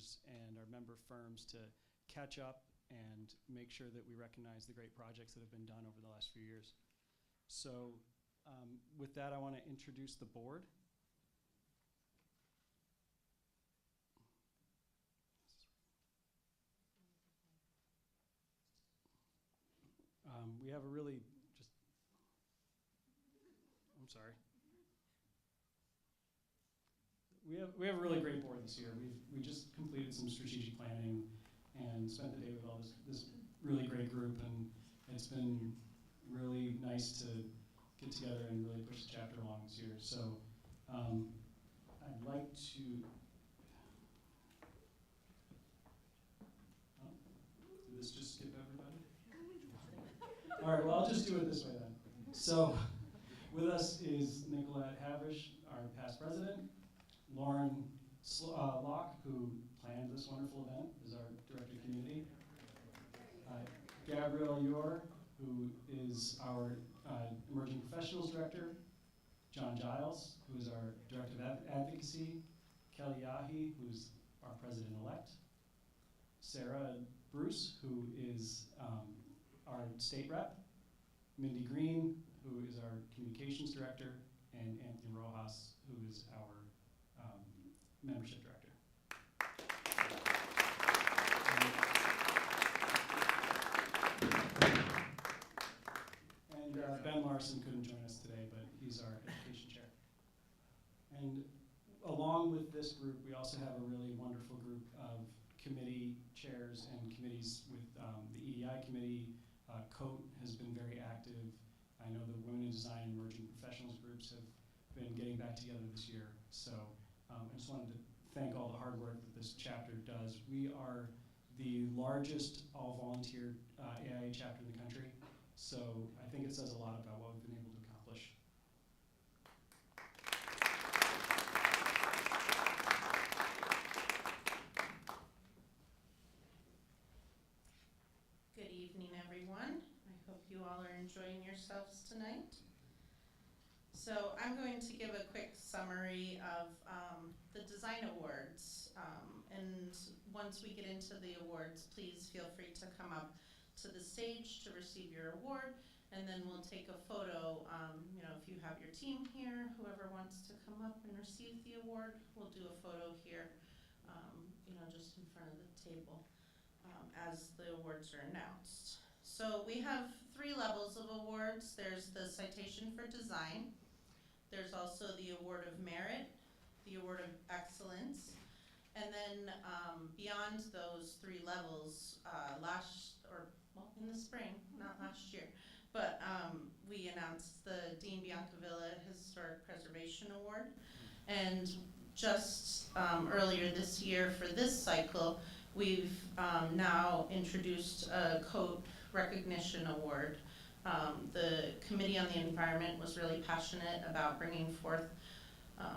members and our member firms to catch up and make sure that we recognize the great projects that have been done over the last few years. So with that, I want to introduce the board. We have a really I'm sorry. We have a really great board this year. We just completed some strategic planning and spent the day with all this really great group, and it's been really nice to get together and really push the chapter along this year. So I'd like to. Did this just skip everybody? All right. Well, I'll just do it this way then. So. With us is Nicolette Havrish, our past president, Lauren Locke, who planned this wonderful event, is our director of community, Gabrielle Yor, who is our emerging professionals director, John Giles, who is our director of advocacy, Kelly Yahi, who's our president-elect, Sarah Bruce, who is our state rep, Mindy Green, who is our communications director, and Anthony Rojas, who is our membership director. And Ben Larson couldn't join us today, but he's our education chair. And along with this group, we also have a really wonderful group of committee chairs and committees with the EDI committee. COAT has been very active. I know the Women in Design and Emerging Professionals groups have been getting back together this year. So I just wanted to thank all the hard work that this chapter does. We are the largest all-volunteer AIA chapter in the country. So I think it says a lot about what we've been able to accomplish. Good evening, everyone. I hope you all are enjoying yourselves tonight. So I'm going to give a quick summary of the design awards. And once we get into the awards, please feel free to come up to the stage to receive your award. And then we'll take a photo, if you have your team here, whoever wants to come up and receive the award, we'll do a photo here, just in front of the table as the awards are announced. So we have 3 levels of awards. There's the Citation for Design. There's also the Award of Merit, the Award of Excellence, and then beyond those 3 levels, in the spring, not last year, but we announced the Dean Biancavilla Historic Preservation Award. And just earlier this year for this cycle, we've now introduced a COAT Recognition Award. The Committee on the Environment was really passionate about bringing forth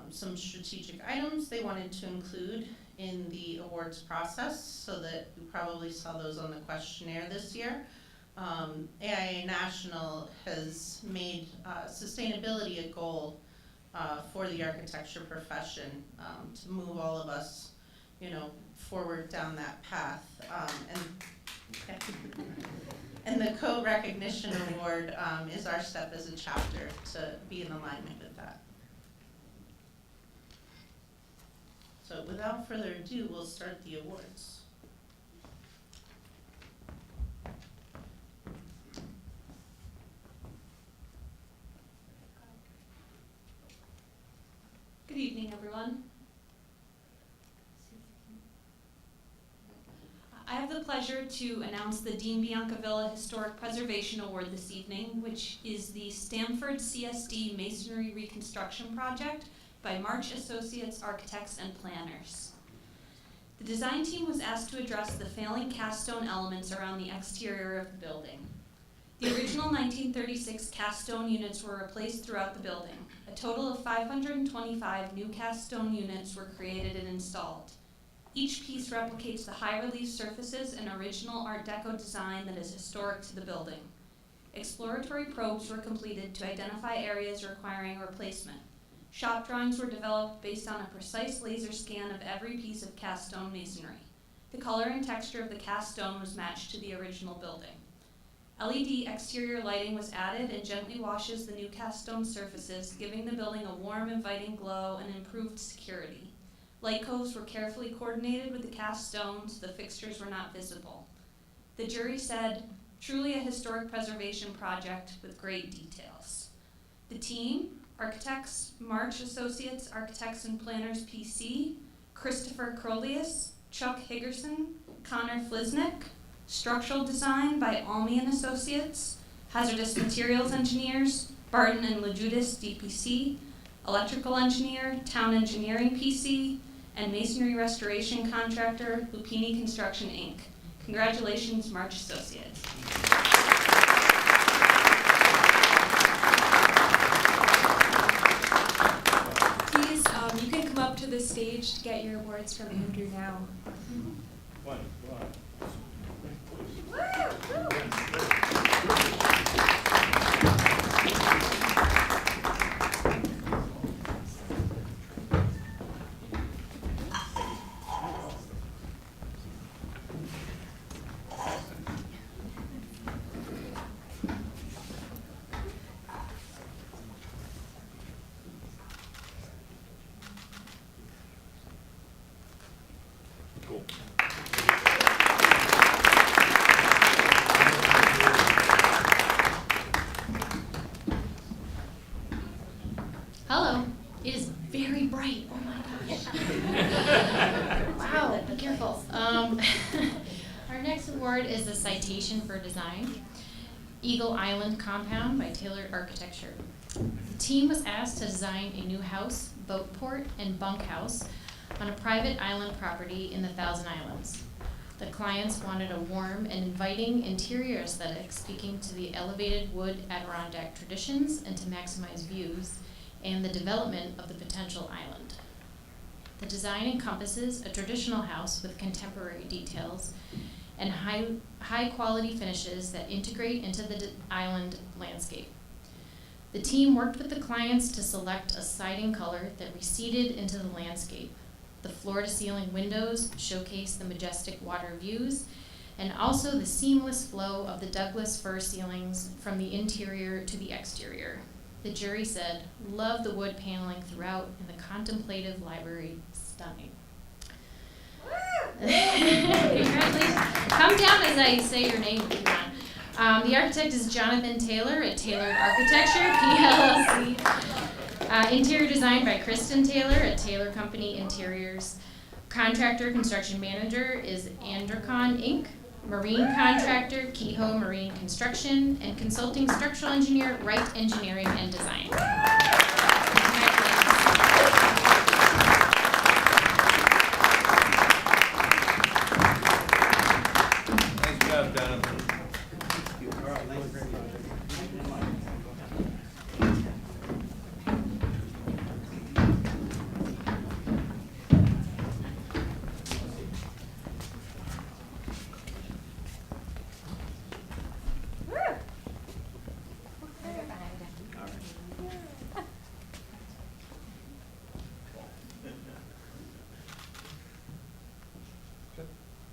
some strategic items they wanted to include in the awards process, so that you probably saw those on the questionnaire this year. AIA National has made sustainability a goal for the architecture profession, to move all of us, forward down that path. And the COAT Recognition Award is our step as a chapter to be in alignment with that. So without further ado, we'll start the awards. Good evening, everyone. I have the pleasure to announce the Dean Biancavilla Historic Preservation Award this evening, which is the Stamford CSD Masonry Reconstruction Project by March Associates Architects and Planners. The design team was asked to address the failing cast stone elements around the exterior of the building. The original 1936 cast stone units were replaced throughout the building. A total of 525 new cast stone units were created and installed. Each piece replicates the high-relief surfaces and original Art Deco design that is historic to the building. Exploratory probes were completed to identify areas requiring replacement. Shop drawings were developed based on a precise laser scan of every piece of cast stone masonry. The color and texture of the cast stone was matched to the original building. LED exterior lighting was added and gently washes the new cast stone surfaces, giving the building a warm, inviting glow and improved security. Light coves were carefully coordinated with the cast stone so the fixtures were not visible. The jury said, "Truly a historic preservation project with great details." The team, architects, March Associates Architects and Planners PC, Christopher Crolius, Chuck Higgerson, Connor Flisnick, structural design by Almy and Associates, hazardous materials engineers, Barton and Lejudas DPC, electrical engineer, town engineering PC, and masonry restoration contractor, Lupini Construction Inc. Congratulations, March Associates. Please, you can come up to the stage to get your awards from Andrew now. Hello. It is very bright. Oh my gosh. Wow, be careful. Our next award is the Citation for Design, Eagle Island Compound by Tailored Architecture. The team was asked to design a new house, boat port, and bunkhouse on a private island property in the Thousand Islands. The clients wanted a warm and inviting interior aesthetic speaking to the elevated wood Adirondack traditions and to maximize views and the development of the potential island. The design encompasses a traditional house with contemporary details and high quality finishes that integrate into the island landscape. The team worked with the clients to select a siding color that receded into the landscape. The floor-to-ceiling windows showcase the majestic water views and also the seamless flow of the Douglas fir ceilings from the interior to the exterior. The jury said, "Love the wood paneling throughout and the contemplative library, stunning." Congratulations. Come down as I say your name if you want. The architect is Jonathan Taylor at Tailored Architecture, PLLC. Interior design by Kristen Taylor at Taylor Company Interiors. Contractor construction manager is Androcon Inc. Marine contractor, Kehoe Marine Construction, and consulting structural engineer, Wright Engineering and Design. Nice job, Jonathan.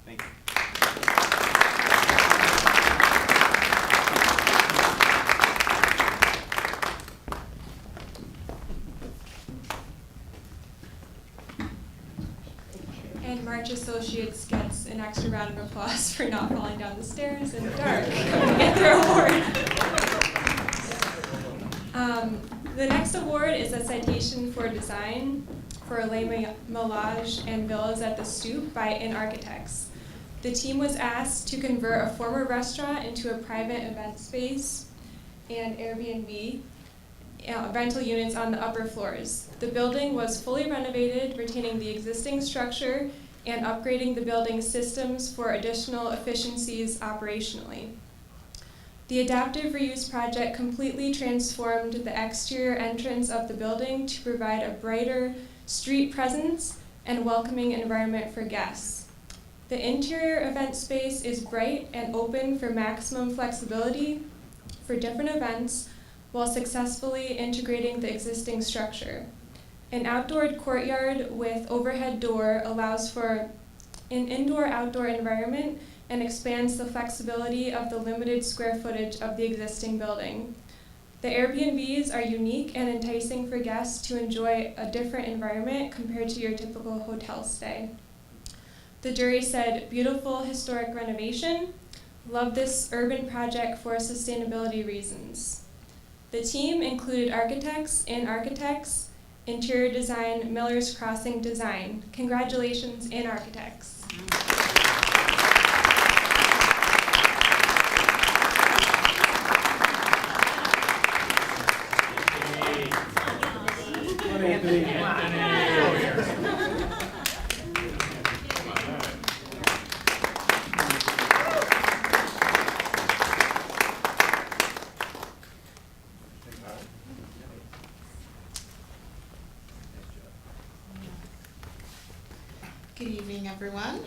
Thank you. And March Associates gets an extra round of applause for not falling down the stairs in the dark to get their award. The next award is a Citation for Design for Le Mélange and Villas at the Stoop by In Architects. The team was asked to convert a former restaurant into a private event space and Airbnb rental units on the upper floors. The building was fully renovated, retaining the existing structure and upgrading the building's systems for additional efficiencies operationally. The adaptive reuse project completely transformed the exterior entrance of the building to provide a brighter street presence and welcoming environment for guests. The interior event space is bright and open for maximum flexibility for different events while successfully integrating the existing structure. An outdoor courtyard with overhead door allows for an indoor-outdoor environment and expands the flexibility of the limited square footage of the existing building. The Airbnbs are unique and enticing for guests to enjoy a different environment compared to your typical hotel stay. The jury said, beautiful historic renovation, love this urban project for sustainability reasons. The team included architects, interior design, Miller's Crossing design. Congratulations, in architects. Good evening, everyone.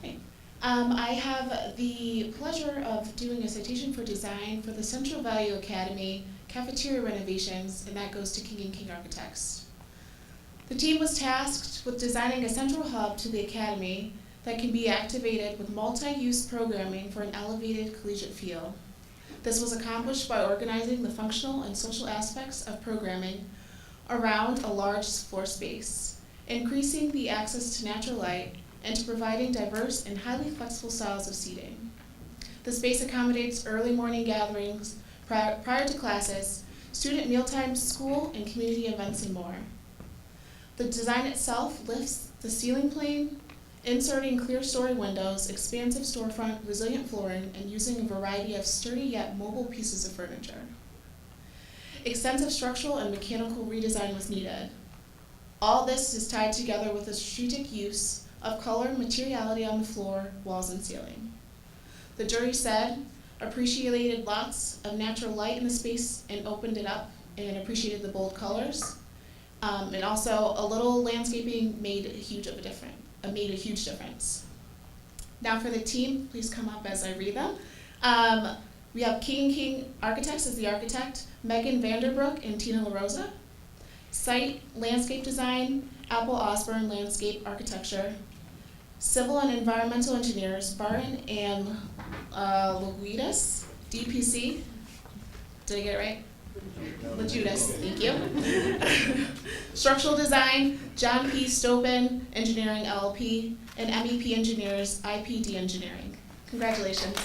Hi. I have the pleasure of doing a citation for design for the Central Value Academy cafeteria renovations, and that goes to King & King Architects. The team was tasked with designing a central hub to the academy that can be activated with multi-use programming for an elevated collegiate feel. This was accomplished by organizing the functional and social aspects of programming around a large floor space, increasing the access to natural light, and to providing diverse and highly flexible styles of seating. The space accommodates early morning gatherings prior to classes, student mealtime, school, and community events, and more. The design itself lifts the ceiling plane, inserting clear story windows, expansive storefront, resilient flooring, and using a variety of sturdy yet mobile pieces of furniture. Extensive structural and mechanical redesign was needed. All this is tied together with the strategic use of color and materiality on the floor, walls, and ceiling. The jury said, appreciated lots of natural light in the space and opened it up and appreciated the bold colors. And also a little landscaping made a huge difference. Now for the team, please come up as I read them. We have King & King Architects as the architect, Megan Vanderbrook and Tina LaRosa. Site Landscape Design, Apple Osborne Landscape Architecture. Civil and Environmental Engineers, Barton and Luguidas, DPC. Did I get it right? Lajudas, thank you. Structural Design, John P. Stopin Engineering LLP, and MEP Engineers, IPD Engineering. Congratulations.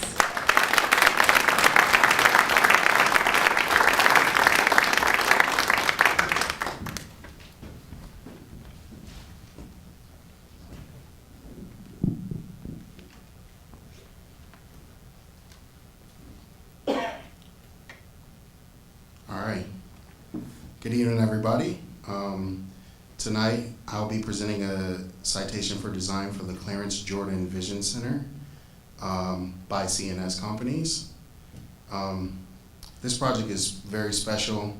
Good evening, everybody. Tonight, I'll be presenting a citation for design for the Clarence Jordan Vision Center by CNS Companies. This project is very special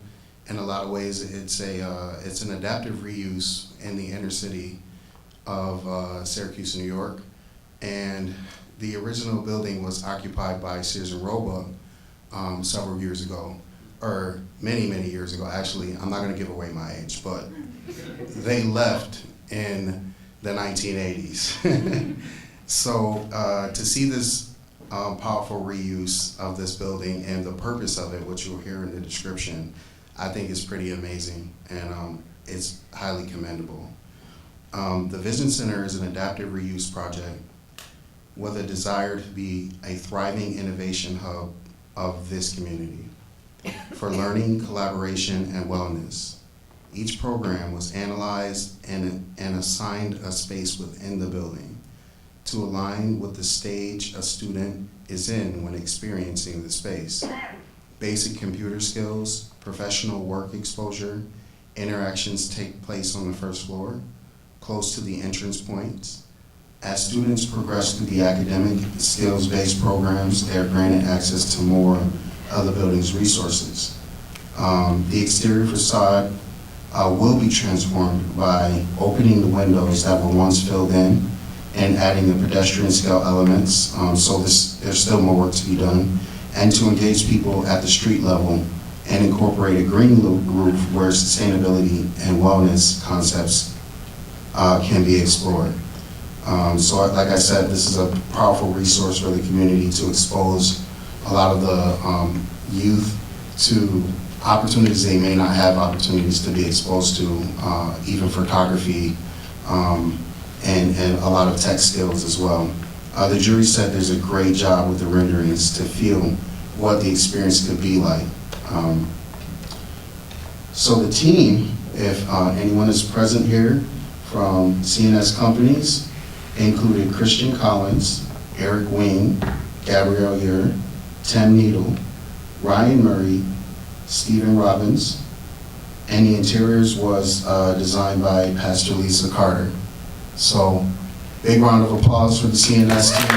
in a lot of ways. It's an adaptive reuse in the inner city of Syracuse, New York. And the original building was occupied by Sears and Roebuck several years ago. Or many, many years ago, actually. I'm not gonna give away my age, but they left in the 1980s. So to see this powerful reuse of this building and the purpose of it, which you'll hear in the description, I think is pretty amazing, and it's highly commendable. The Vision Center is an adaptive reuse project with a desire to be a thriving innovation hub of this community for learning, collaboration, and wellness. Each program was analyzed and assigned a space within the building to align with the stage a student is in when experiencing the space. Basic computer skills, professional work exposure, interactions take place on the first floor, close to the entrance points. As students progress through the academic skills-based programs, they are granted access to more of the building's resources. The exterior facade will be transformed by opening the windows that were once filled in and adding the pedestrian scale elements, so there's still more work to be done, and to engage people at the street level and incorporate a green roof where sustainability and wellness concepts can be explored. So like I said, this is a powerful resource for the community to expose a lot of the youth to opportunities they may not have opportunities to be exposed to, even photography, and a lot of tech skills as well. The jury said there's a great job with the renderings to feel what the experience could be like. So the team, if anyone is present here from CNS companies, included Christian Collins, Eric Wing, Gabrielle Ure, Tim Needle, Ryan Murray, Stephen Robbins, and the interiors was designed by Pastor Lisa Carter. So, big round of applause for the CNS team.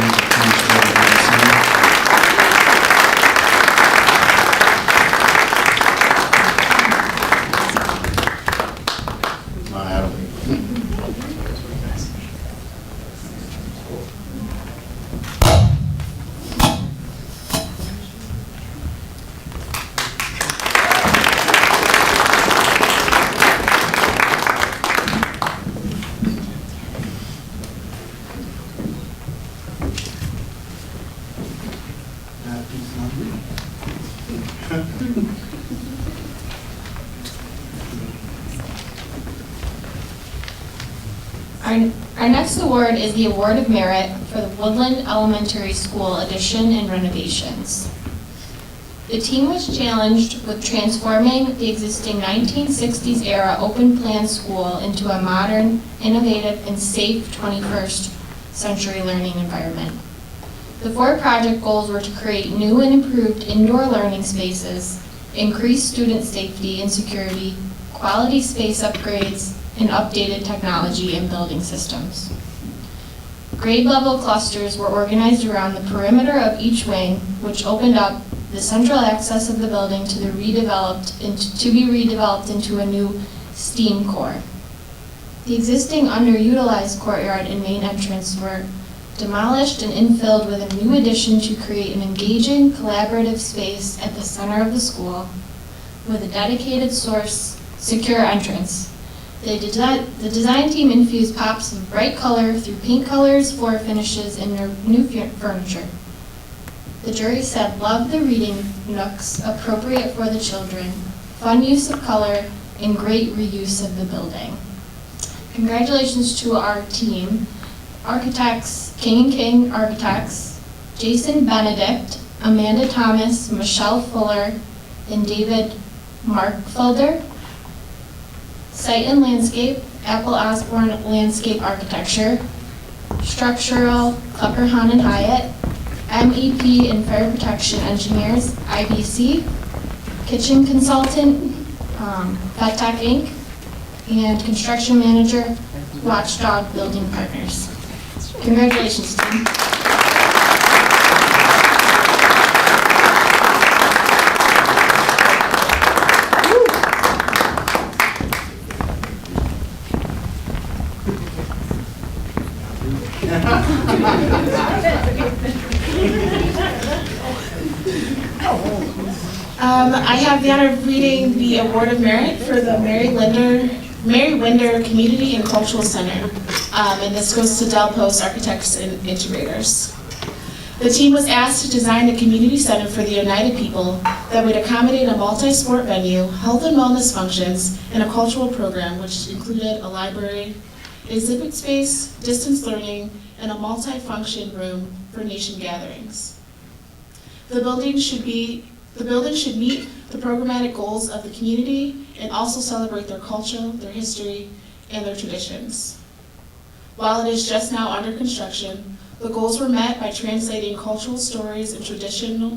Our next award is the Award of Merit for the Woodland Elementary School addition and renovations. The team was challenged with transforming the existing 1960s era open plan school into a modern, innovative, and safe 21st century learning environment. The 4 project goals were to create new and improved indoor learning spaces, increase student safety and security, quality space upgrades, and updated technology and building systems. Grade level clusters were organized around the perimeter of each wing, which opened up the central access of the building to be redeveloped into a new STEAM core. The existing underutilized courtyard and main entrance were demolished and infilled with a new addition to create an engaging, collaborative space at the center of the school with a dedicated secure entrance. The design team infused pops of bright color through paint colors, floor finishes, and new furniture. The jury said, love the reading nooks, appropriate for the children, fun use of color, and great reuse of the building. Congratulations to our team, architects, King & King Architects, Jason Benedict, Amanda Thomas, Michelle Fuller, and David Markfelder. Site and Landscape, Apple Osborne Landscape Architecture, Structural, Klepper Hahn and Hyatt, MEP and Fire Protection Engineers, IBC, Kitchen Consultant, FedTech Inc., and Construction Manager, Watchdog Building Partners. Congratulations, team. I have the honor of reading the Award of Merit for the Mary Winder Community and Cultural Center, and this goes to Del Post Architects and Integrators. The team was asked to design a community center for the United People that would accommodate a multi-sport venue, health and wellness functions, and a cultural program which included a library, exhibit space, distance learning, and a multi-function room for nation gatherings. The building should meet the programmatic goals of the community and also celebrate their culture, their history, and their traditions. While it is just now under construction, the goals were met by translating cultural stories and traditional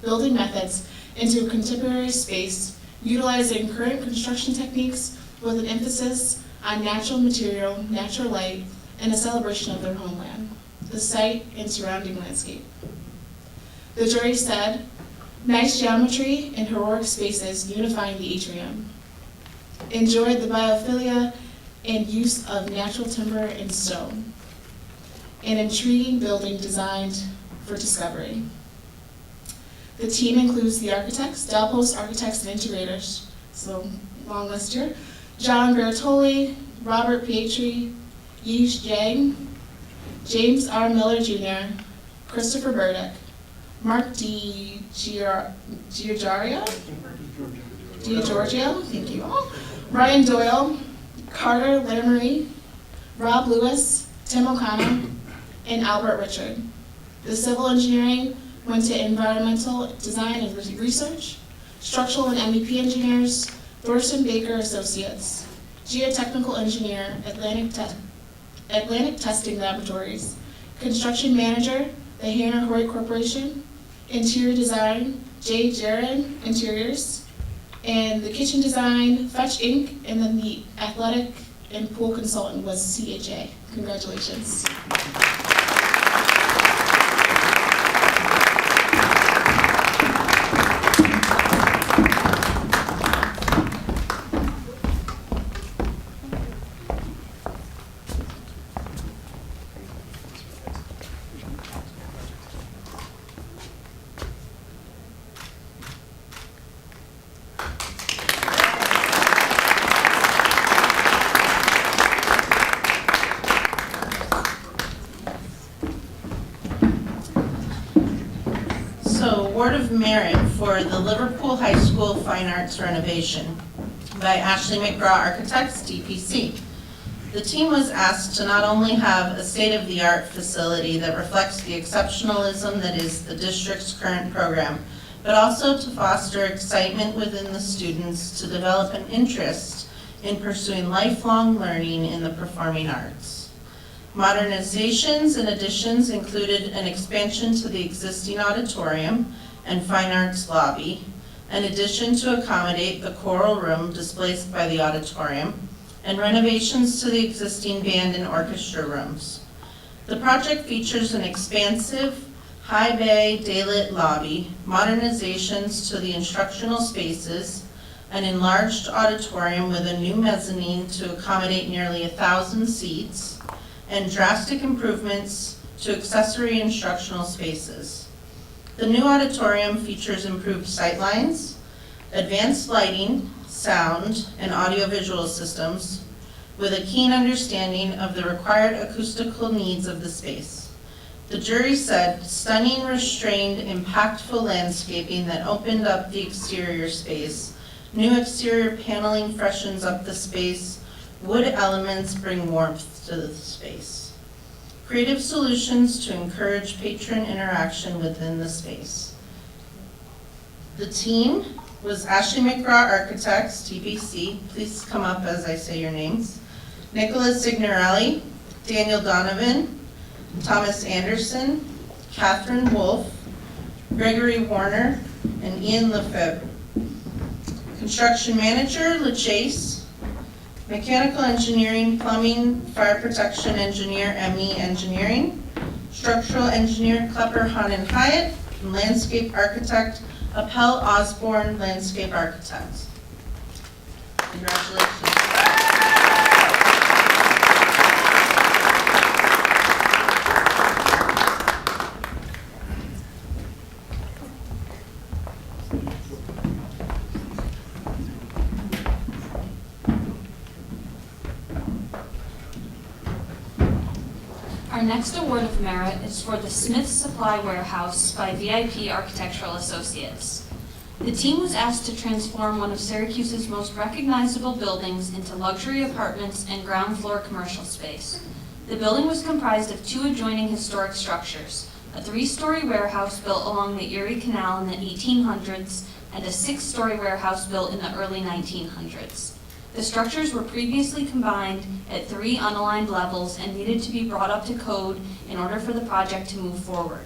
building methods into a contemporary space, utilizing current construction techniques with an emphasis on natural material, natural light, and a celebration of their homeland, the site and surrounding landscape. The jury said, nice geometry and heroic spaces unifying the atrium. Enjoyed the biophilia and use of natural timber and stone. An intriguing building designed for discovery. The team includes the architects, Del Post Architects and Integrators, so long list here, John Bertoli, Robert Pietri, Yish Jang, James R. Miller Jr., Christopher Burdick, Mark DiGiorgio, thank you all, Ryan Doyle, Carter Laramie, Rob Lewis, Tim O'Connor, and Albert Richard. The civil engineering went to environmental design and research, structural and MEP engineers, Thorson Baker Associates, geotechnical engineer, Atlantic Testing Laboratories, construction manager, the Hanner Hoyt Corporation, interior design, J. Jared Interiors, and the kitchen design, Fetch Inc., and then the athletic and pool consultant was CHA. Congratulations. Award of Merit for the Liverpool High School Fine Arts Renovation by Ashley McGraw Architects, DPC. The team was asked to not only have a state-of-the-art facility that reflects the exceptionalism that is the district's current program, but also to foster excitement within the students to develop an interest in pursuing lifelong learning in the performing arts. Modernizations and additions included an expansion to the existing auditorium and fine arts lobby, an addition to accommodate the choral room displaced by the auditorium, and renovations to the existing band and orchestra rooms. The project features an expansive, high bay daylit lobby, modernizations to the instructional spaces, an enlarged auditorium with a new mezzanine to accommodate nearly 1,000 seats, and drastic improvements to accessory instructional spaces. The new auditorium features improved sightlines, advanced lighting, sound, and audiovisual systems, with a keen understanding of the required acoustical needs of the space. The jury said, stunning, restrained, impactful landscaping that opened up the exterior space, new exterior paneling freshens up the space, wood elements bring warmth to the space. Creative solutions to encourage patron interaction within the space. The team was Ashley McGraw Architects, TPC. Please come up as I say your names. Nicholas Signorelli, Daniel Donovan, Thomas Anderson, Catherine Wolf, Gregory Warner, and Ian Lefebvre. Construction manager, LaChase. Mechanical engineering, plumbing, fire protection engineer, ME Engineering. Structural engineer, Klepper, Hahn and Hyatt. And landscape architect, Appel Osborne Landscape Architects. Congratulations. Our next award of merit is for the Smith Supply Warehouse by VIP Architectural Associates. The team was asked to transform one of Syracuse's most recognizable buildings into luxury apartments and ground floor commercial space. The building was comprised of 2 adjoining historic structures, a 3-story warehouse built along the Erie Canal in the 1800s and a 6-story warehouse built in the early 1900s. The structures were previously combined at 3 unaligned levels and needed to be brought up to code in order for the project to move forward.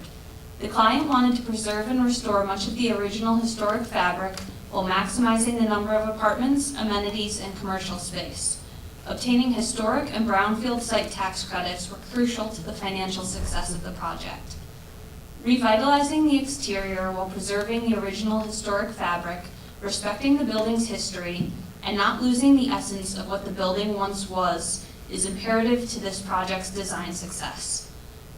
The client wanted to preserve and restore much of the original historic fabric while maximizing the number of apartments, amenities, and commercial space. Obtaining historic and brownfield site tax credits were crucial to the financial success of the project. Revitalizing the exterior while preserving the original historic fabric, respecting the building's history, and not losing the essence of what the building once was is imperative to this project's design success.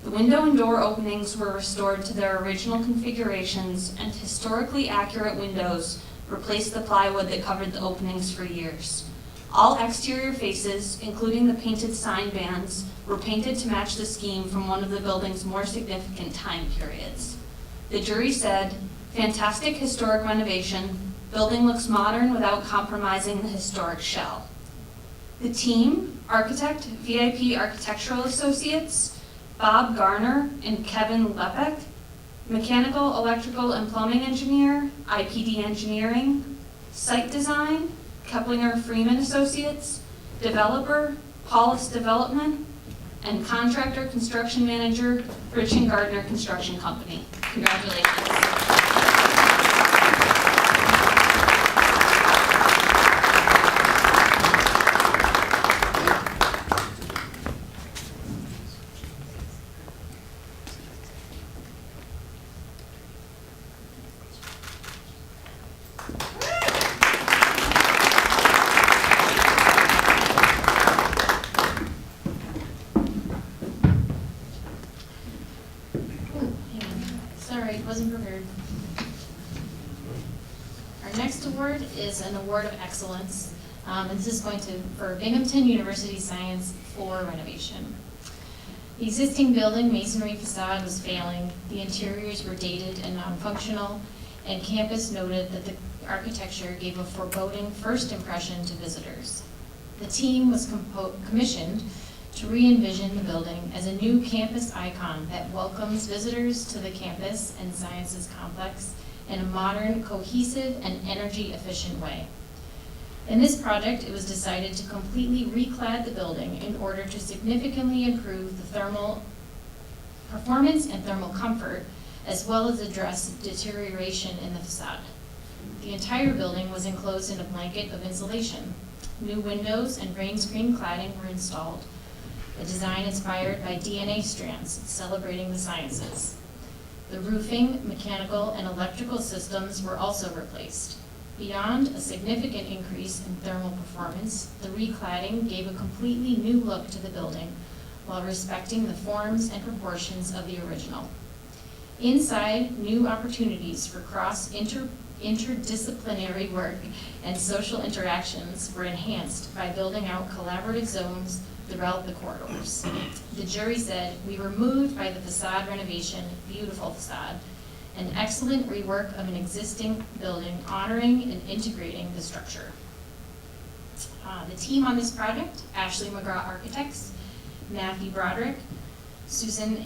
The window and door openings were restored to their original configurations, and historically accurate windows replaced the plywood that covered the openings for years. All exterior faces, including the painted sign bands, were painted to match the scheme from one of the building's more significant time periods. The jury said, "Fantastic historic renovation. Building looks modern without compromising the historic shell." The team, architect, VIP Architectural Associates, Bob Garner and Kevin Lepek, mechanical, electrical, and plumbing engineer, IPD Engineering, site design, Keplinger Freeman Associates, developer, Paulus Development, and contractor construction manager, Rich and Gardner Construction Company. Congratulations. Sorry, wasn't prepared. Our next award is an award of excellence, and this is going to for Binghamton University Science for renovation. The existing building masonry facade was failing, the interiors were dated and non-functional, and campus noted that the architecture gave a foreboding first impression to visitors. The team was commissioned to re-envision the building as a new campus icon that welcomes visitors to the campus and sciences complex in a modern, cohesive, and energy-efficient way. In this project, it was decided to completely reclad the building in order to significantly improve the thermal performance and thermal comfort, as well as address deterioration in the facade. The entire building was enclosed in a blanket of insulation. New windows and rain screen cladding were installed, a design inspired by DNA strands celebrating the sciences. The roofing, mechanical, and electrical systems were also replaced. Beyond a significant increase in thermal performance, the recladding gave a completely new look to the building while respecting the forms and proportions of the original. Inside, new opportunities for interdisciplinary work and social interactions were enhanced by building out collaborative zones throughout the corridors. The jury said, "We were moved by the facade renovation, beautiful facade, an excellent rework of an existing building, honoring and integrating the structure." The team on this project, Ashley McGraw Architects, Matthew Broderick, Susan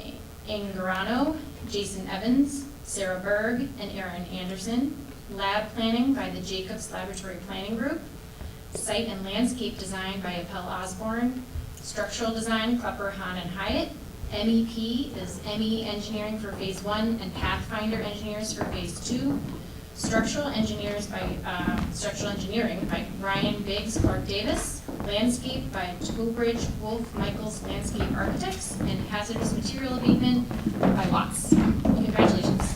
Ingarano, Jason Evans, Sarah Berg, and Aaron Anderson. Lab planning by the Jacobs Laboratory Planning Group. Site and landscape design by Appel Osborne. Structural design, Klepper, Hahn, and Hyatt. MEP is ME Engineering for Phase 1 and Pathfinder Engineers for Phase 2. Structural engineering by Ryan Biggs, Clark Davis. Landscape by Schoolbridge, Wolf, Michaels Landscape Architects. And hazardous material abatement by Watts. Congratulations.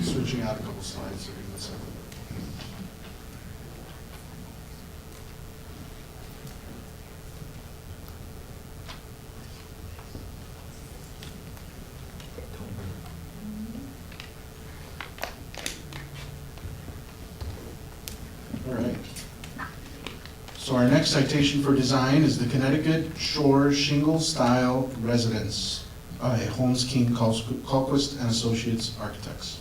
Switching out a couple slides. So give me a second. All right. So our next citation for design is the Connecticut Shore Shingle Style Residence by Holmes King Colquist and Associates Architects.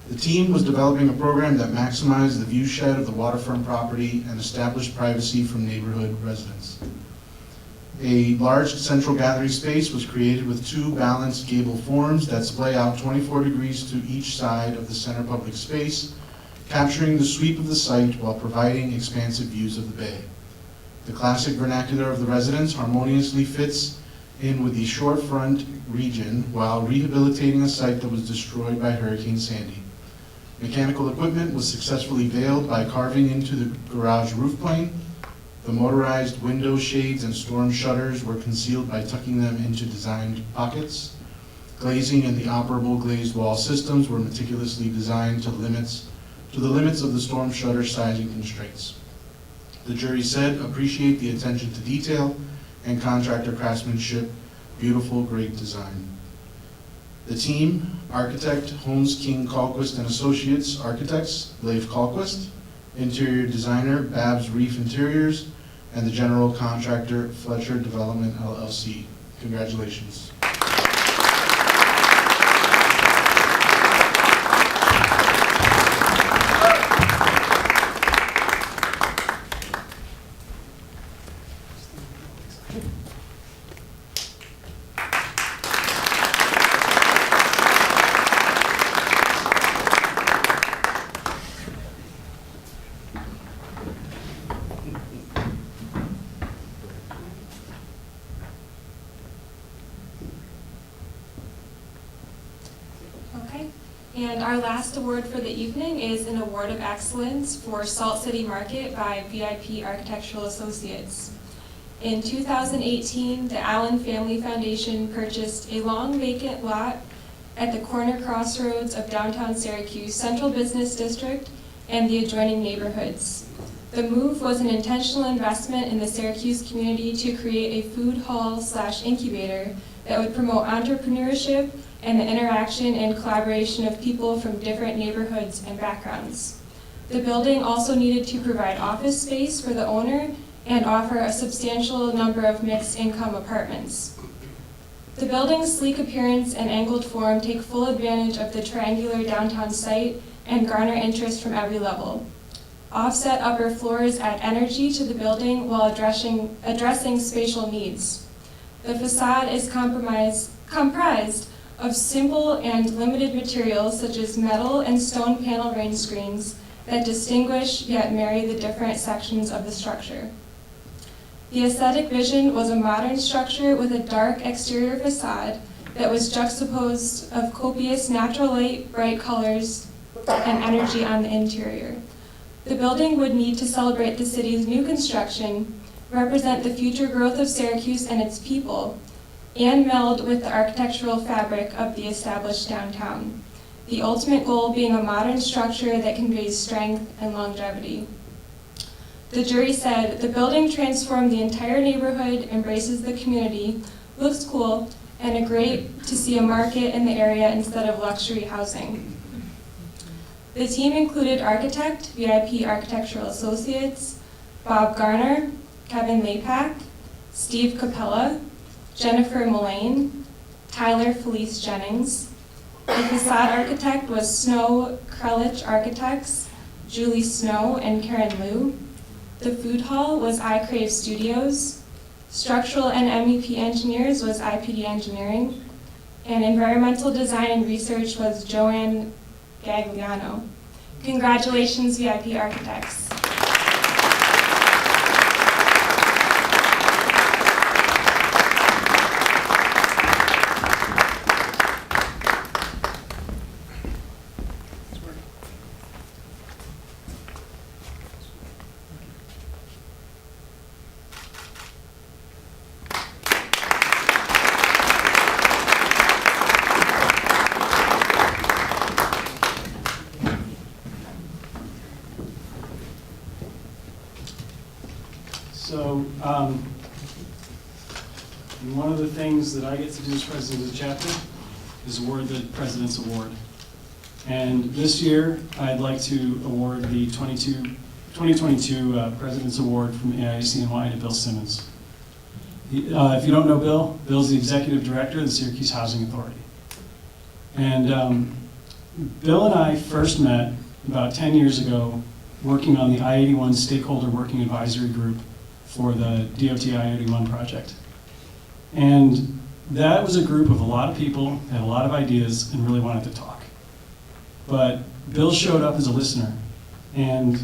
The team was developing a program that maximized the view shed of the waterfront property and established privacy from neighborhood residents. A large central gathering space was created with two balanced gable forms that splay out 24 degrees to each side of the center public space, capturing the sweep of the site while providing expansive views of the bay. The classic vernacular of the residence harmoniously fits in with the shorefront region while rehabilitating a site that was destroyed by Hurricane Sandy. Mechanical equipment was successfully veiled by carving into the garage roof plane. The motorized window shades and storm shutters were concealed by tucking them into designed pockets. Glazing and the operable glazed wall systems were meticulously designed to the limits of the storm shutter sizing constraints. The jury said, appreciate the attention to detail and contractor craftsmanship, beautiful, great design. The team, architect Holmes King Colquist and Associates Architects, Leif Colquist, interior designer Babs Reef Interiors, and the general contractor Fletcher Development LLC. Congratulations. Okay, and our last award for the evening is an award of excellence for Salt City Market by VIP Architectural Associates. In 2018, the Allen Family Foundation purchased a long vacant lot at the corner crossroads of downtown Syracuse Central Business District and the adjoining neighborhoods. The move was an intentional investment in the Syracuse community to create a food hall/incubator that would promote entrepreneurship and the interaction and collaboration of people from different neighborhoods and backgrounds. The building also needed to provide office space for the owner and offer a substantial number of mixed-income apartments. The building's sleek appearance and angled form take full advantage of the triangular downtown site and garner interest from every level. Offset upper floors add energy to the building while addressing spatial needs. The facade is comprised of simple and limited materials such as metal and stone panel rain screens that distinguish yet marry the different sections of the structure. The aesthetic vision was a modern structure with a dark exterior facade that was juxtaposed of copious natural light, bright colors, and energy on the interior. The building would need to celebrate the city's new construction, represent the future growth of Syracuse and its people, and meld with the architectural fabric of the established downtown. The ultimate goal being a modern structure that conveys strength and longevity. The jury said, the building transformed the entire neighborhood, embraces the community, looks cool, and a great to see a market in the area instead of luxury housing. The team included architect, VIP Architectural Associates, Bob Garner, Kevin Lapak, Steve Capella, Jennifer Mullane, Tyler Felice Jennings. The facade architect was Snow Krelich Architects, Julie Snow and Karen Liu. The food hall was I Crave Studios. Structural and MEP engineers was IPD Engineering. And environmental design and research was Joanne Gagliano. Congratulations, VIP Architects. So, one of the things that I get to do as president of the chapter is award the President's Award. And this year, I'd like to award the 2022 President's Award from AIA CNY to Bill Simmons. If you don't know Bill, Bill's the Executive Director of the Syracuse Housing Authority. And Bill and I first met about 10 years ago working on the I-81 Stakeholder Working Advisory Group for the DOT I-81 project. And that was a group of a lot of people, had a lot of ideas, and really wanted to talk. But Bill showed up as a listener, and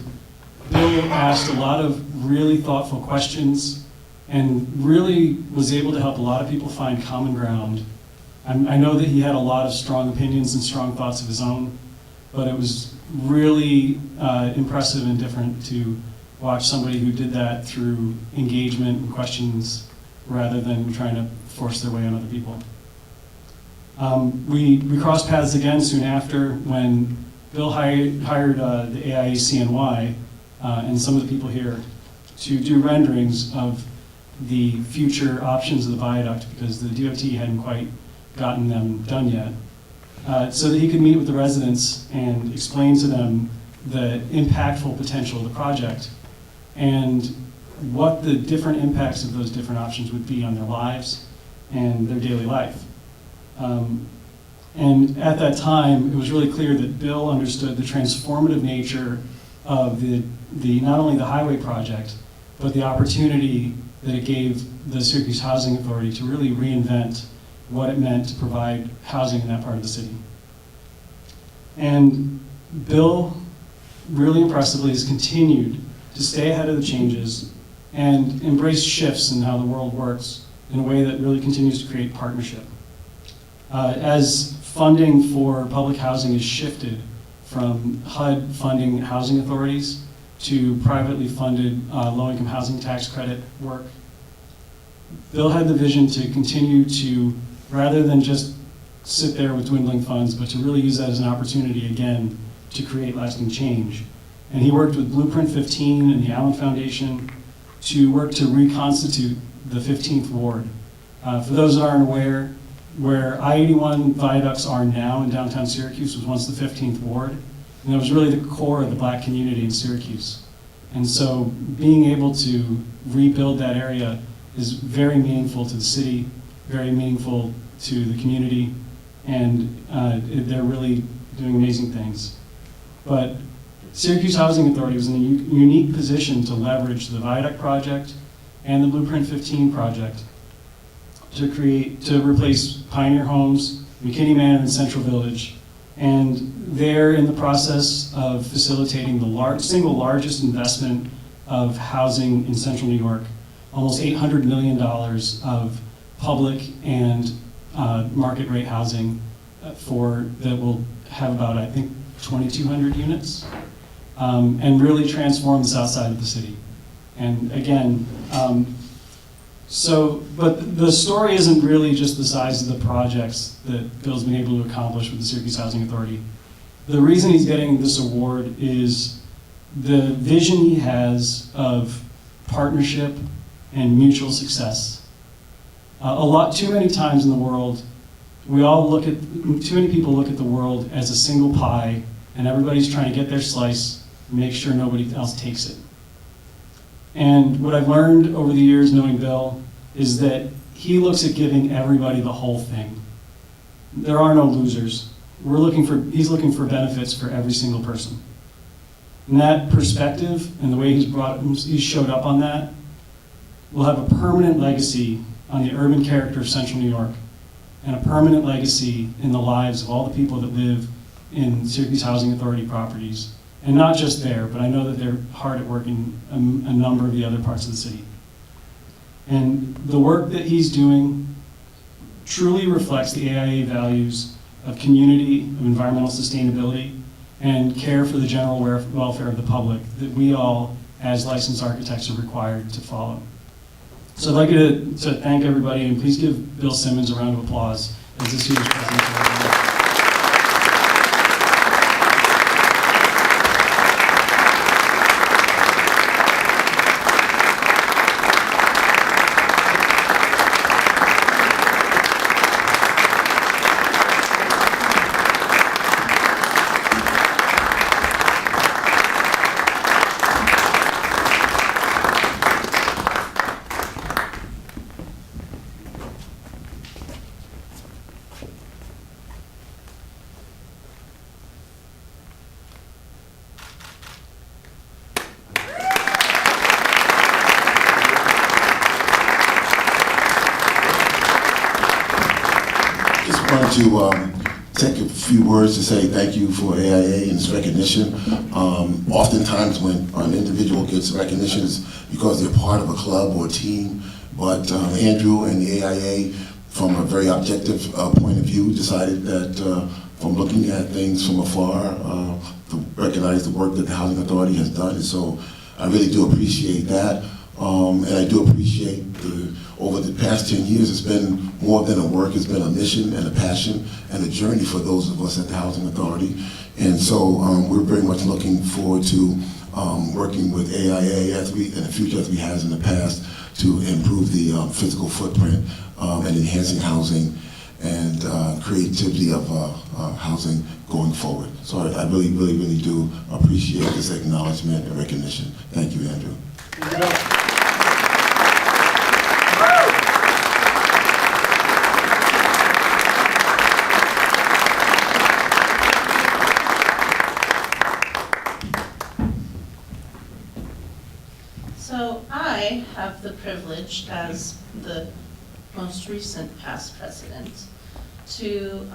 Bill asked a lot of really thoughtful questions and really was able to help a lot of people find common ground. I know that he had a lot of strong opinions and strong thoughts of his own, but it was really impressive and different to watch somebody who did that through engagement and questions rather than trying to force their way on other people. We crossed paths again soon after when Bill hired the AIA CNY and some of the people here to do renderings of the future options of the viaduct because the DOT hadn't quite gotten them done yet, so that he could meet with the residents and explain to them the impactful potential of the project and what the different impacts of those different options would be on their lives and their daily life. And at that time, it was really clear that Bill understood the transformative nature of the not only the highway project, but the opportunity that it gave the Syracuse Housing Authority to really reinvent what it meant to provide housing in that part of the city. And Bill, really impressively, has continued to stay ahead of the changes and embrace shifts in how the world works in a way that really continues to create partnership. As funding for public housing is shifted from HUD funding housing authorities to privately funded low-income housing tax credit work, Bill had the vision to continue to, rather than just sit there with dwindling funds, but to really use that as an opportunity again to create lasting change. And he worked with Blueprint 15 and the Allen Foundation to work to reconstitute the 15th Ward. For those that aren't aware, where I-81 viaducts are now in downtown Syracuse was once the 15th Ward, and it was really the core of the black community in Syracuse. And so being able to rebuild that area is very meaningful to the city, very meaningful to the community, and they're really doing amazing things. But Syracuse Housing Authority was in a unique position to leverage the viaduct project and the Blueprint 15 project to replace Pioneer Homes, McKinney Manor, and Central Village. And they're in the process of facilitating the single largest investment of housing in Central New York, almost $800 million of public and market rate housing that will have about, I think, 2,200 units, and really transform the south side of the city. And again, but the story isn't really just the size of the projects that Bill's been able to accomplish with the Syracuse Housing Authority. The reason he's getting this award is the vision he has of partnership and mutual success. Too many times in the world, too many people look at the world as a single pie, and everybody's trying to get their slice and make sure nobody else takes it. And what I've learned over the years knowing Bill is that he looks at giving everybody the whole thing. There are no losers. He's looking for benefits for every single person. And that perspective and the way he's showed up on that will have a permanent legacy on the urban character of Central New York and a permanent legacy in the lives of all the people that live in Syracuse Housing Authority properties. And not just there, but I know that they're hard at work in a number of the other parts of the city. And the work that he's doing truly reflects the AIA values of community, of environmental sustainability, and care for the general welfare of the public that we all, as licensed architects, are required to follow. So I'd like you to thank everybody, and please give Bill Simmons a round of applause as this year's presentation. take a few words to say thank you for AIA and its recognition. Oftentimes when an individual gets recognition it's because they're part of a club or a team, but Andrew and the AIA, from a very objective point of view, decided that from looking at things from afar, to recognize the work that the Housing Authority has done. And so I really do appreciate that. And I do appreciate over the past 10 years, it's been more than a work, it's been a mission and a passion and a journey for those of us at the Housing Authority. And so we're very much looking forward to working with AIA in the future as we have in the past to improve the physical footprint and enhancing housing and creativity of housing going forward. So I really, really, really do appreciate this acknowledgement and recognition. Thank you, Andrew. So I have the privilege as the most recent past president to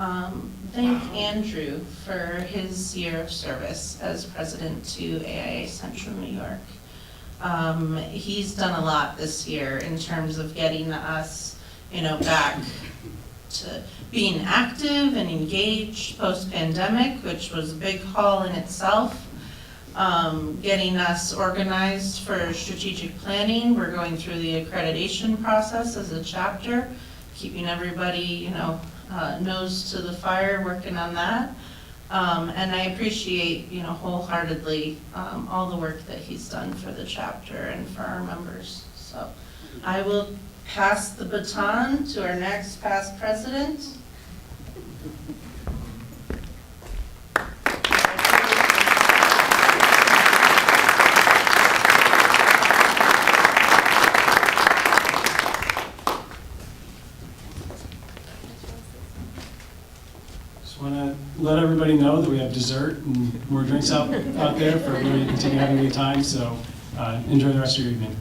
thank Andrew for his year of service as president to AIA Central New York. He's done a lot this year in terms of getting us, back to being active and engaged post-pandemic, which was a big haul in itself. Getting us organized for strategic planning. We're going through the accreditation process as a chapter, keeping everybody, nose to the fire, working on that. And I appreciate, wholeheartedly all the work that he's done for the chapter and for our members. So I will pass the baton to our next past president. Want to let everybody know that we have dessert and more drinks out there for everybody to continue having a good time. So enjoy the rest of your evening.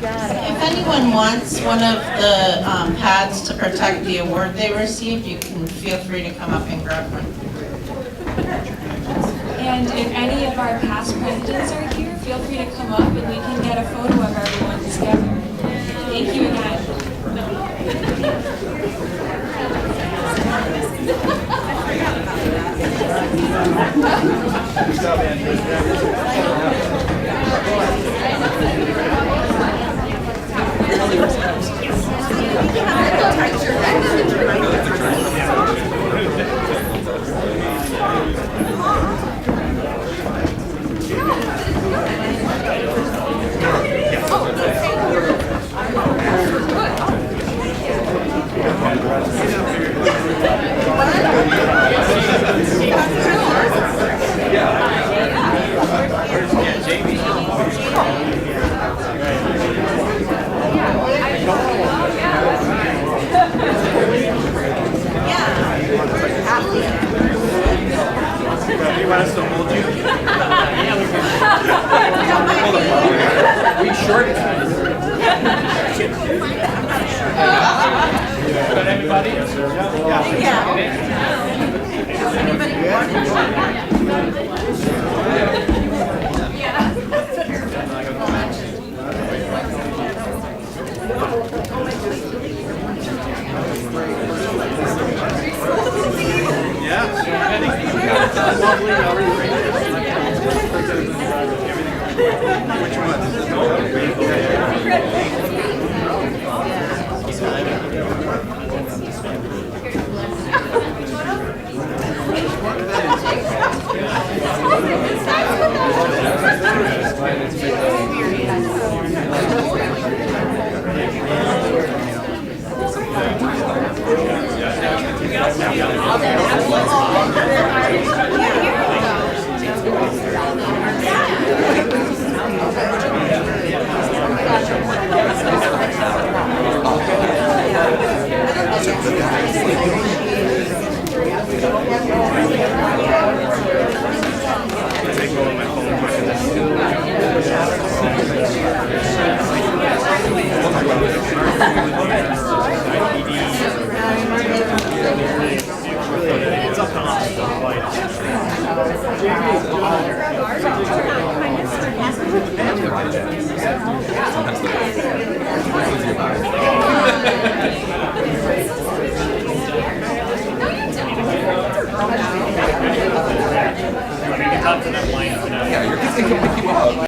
If anyone wants one of the pads to protect the award they received, you can feel free to come up and grab one. And if any of our past presidents are here, feel free to come up and we can get a photo of everyone together. Thank you again. Good job, Andrew. You want us to hold you? Yeah, we short. Got anybody? Yeah. Anybody Yeah. sometimes the best. Talk to them, line up, Yeah, you're just gonna keep up.